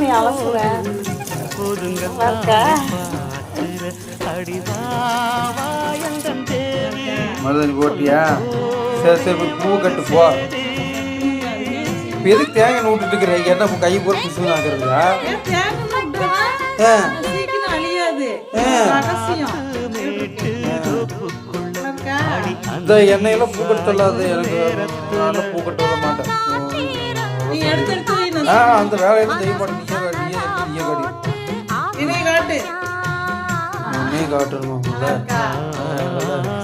நீ அலசுற மருதாணி போட்டியா? சரி சரி பூ கட்டு போ. இப்போ எதுக்கு தேங்காய் விட்டுட்டு இருக்கிற? என்ன கை போட்டு பிசு ஆக்குறதா? இந்த எண்ணெயெல்லாம் பூ கட்டு சொல்லாது எனக்கு. நான் பூ கட்டு வர மாட்டேன். அந்த வேலையெல்லாம் செய்ய மாட்டேன். நீயே காட்டணும்.